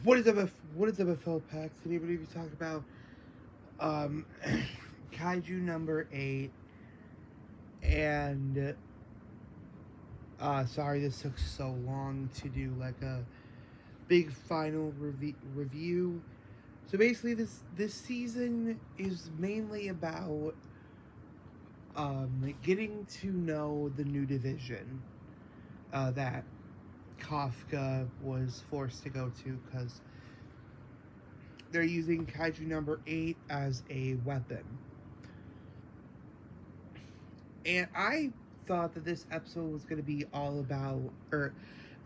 What is up, fellow packs? Today we're going to be talking about um, Kaiju number 8, and sorry this took so long to do like a big final review. So basically, this season is mainly about getting to know the new division that Kafka was forced to go to because they're using Kaiju number 8 as a weapon. And I thought that this episode was going to be all about, or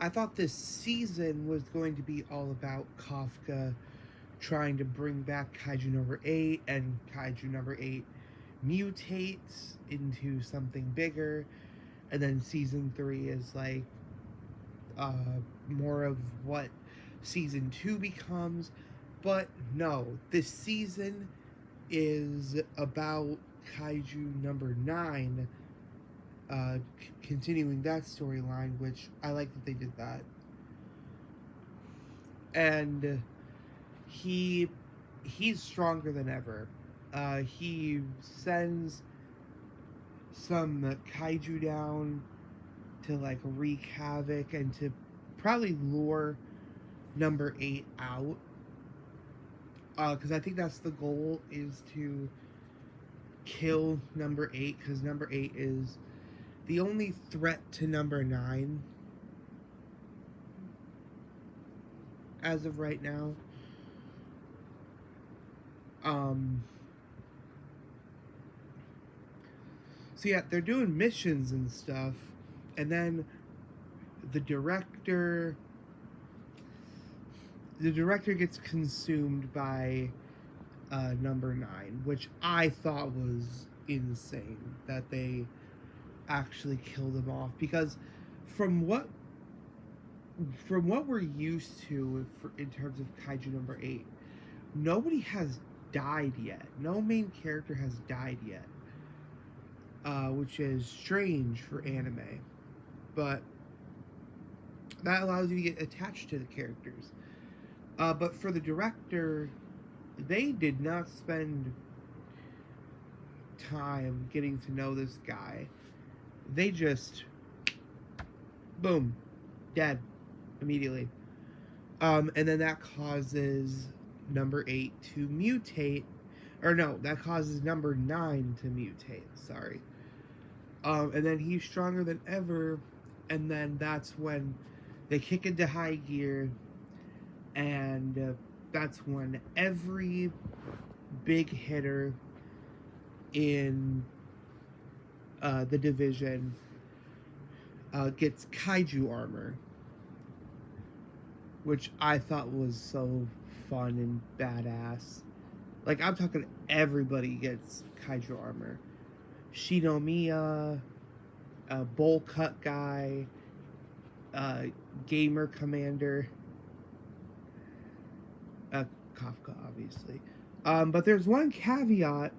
I thought this season was going to be all about Kafka trying to bring back Kaiju number 8, and Kaiju number 8 mutates into something bigger, and then season 3 is like uh, more of what season 2 becomes. But no, this season is about Kaiju number 9, continuing that storyline, which I like that they did that. And he's stronger than ever. He sends some Kaiju down to like wreak havoc and to probably lure number 8 out. Because I think that's the goal, is to kill number 8, because number 8 is the only threat to number 9 as of right now. So yeah, they're doing missions and stuff, and then the director gets consumed by number 9, which I thought was insane that they actually killed him off, because from what we're used to in terms of Kaiju number 8, nobody has died yet. No main character has died yet, which is strange for anime, but that allows you to get attached to the characters. But for the director, they did not spend time getting to know this guy. They just, boom, dead immediately. And then that causes number 8 to mutate. Or no, that causes number 9 to mutate, sorry. And then he's stronger than ever, and then that's when they kick into high gear, and that's when every big hitter in the division gets Kaiju armor, which I thought was so fun and badass. Like, I'm talking everybody gets Kaiju armor. Shinomiya, Bowl Cut Guy, Gamer Commander, Kafka, obviously. But there's one caveat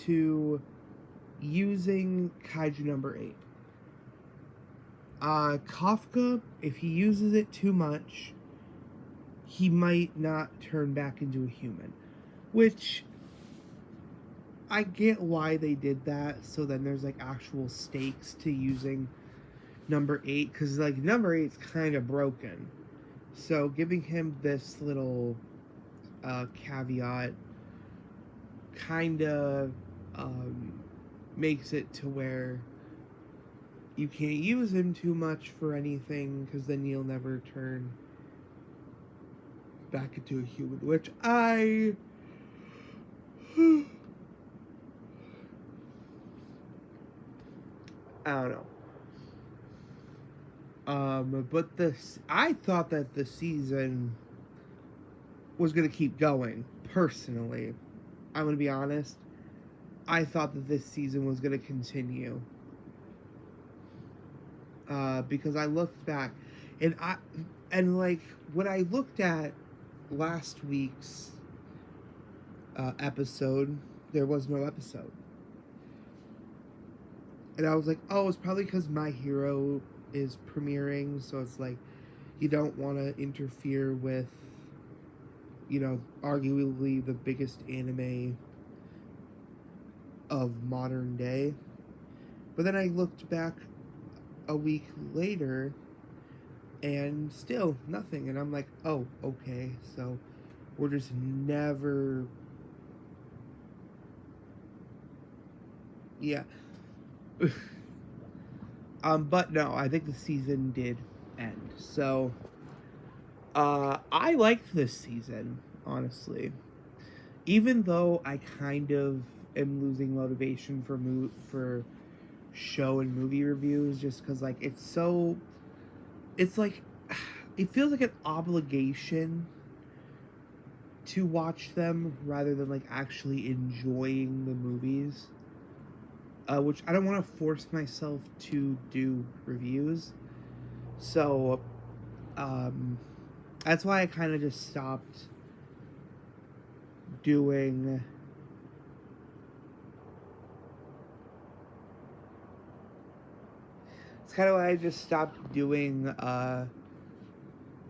to using Kaiju number 8. Kafka, if he uses it too much, he might not turn back into a human, which I get why they did that, so then there's like actual stakes to using number 8, because like number 8's kind of broken, so giving him this little caveat kind of makes it to where you can't use him too much for anything, because then you'll never turn back into a human, which I don't know. But I thought that the season was gonna keep going. Personally, I'm gonna be honest. I thought that this season was gonna continue. Because I looked back, and like when I looked at last week's episode, there was no episode. And I was like, oh, it's probably because My Hero is premiering, so it's like you don't want to interfere with you know, arguably the biggest anime of modern day. But then I looked back a week later and still nothing. And I'm like, oh, okay, so we're just never. Yeah. But no, I think the season did end. So, I liked this season, honestly. Even though I kind of am losing motivation for show and movie reviews, just because like it's like it feels like an obligation to watch them rather than like actually enjoying the movies. Which I don't want to force myself to do reviews. So, um, that's why I kind of just stopped doing. It's kind of why I just stopped doing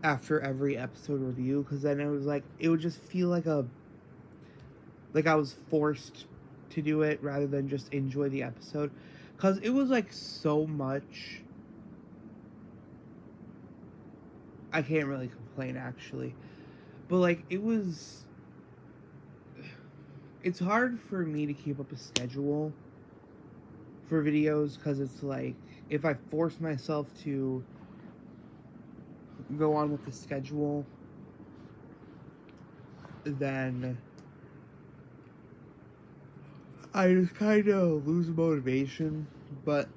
after every episode review, because then it was like it would just feel like I was forced to do it rather than just enjoy the episode, because it was like so much. I can't really complain actually, but like it's hard for me to keep up a schedule for videos, because it's like if I force myself to go on with the schedule, then I just kind of lose motivation. But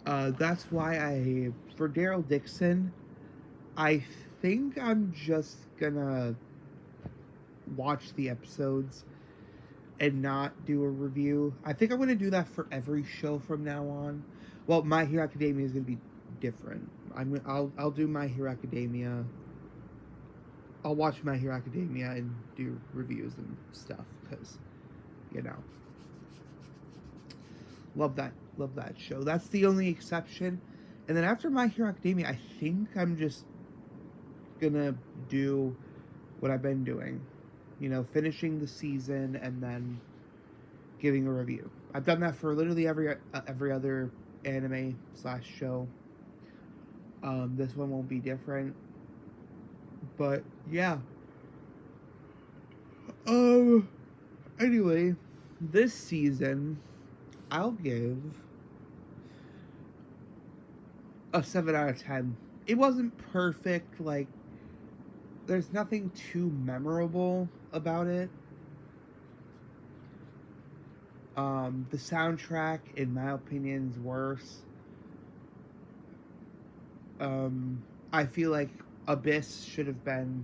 that's why for Daryl Dixon, I think I'm just gonna watch the episodes and not do a review. I think I'm gonna do that for every show from now on. Well, My Hero Academia is gonna be different. I'll do My Hero Academia. I'll watch My Hero Academia and do reviews and stuff, because, you know, love that show. That's the only exception. And then after My Hero Academia, I think I'm just gonna do what I've been doing. You know, finishing the season and then giving a review. I've done that for literally every other anime / show. This one won't be different. But yeah. Anyway, this season I'll give a 7 out of 10. It wasn't perfect, like there's nothing too memorable about it. The soundtrack, in my opinion, is worse. I feel like Abyss should have been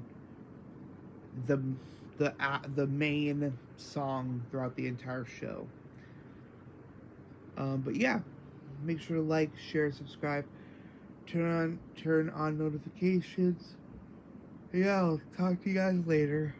the main song throughout the entire show. But yeah, make sure to like, share, subscribe, turn on notifications. Yeah, I'll talk to you guys later.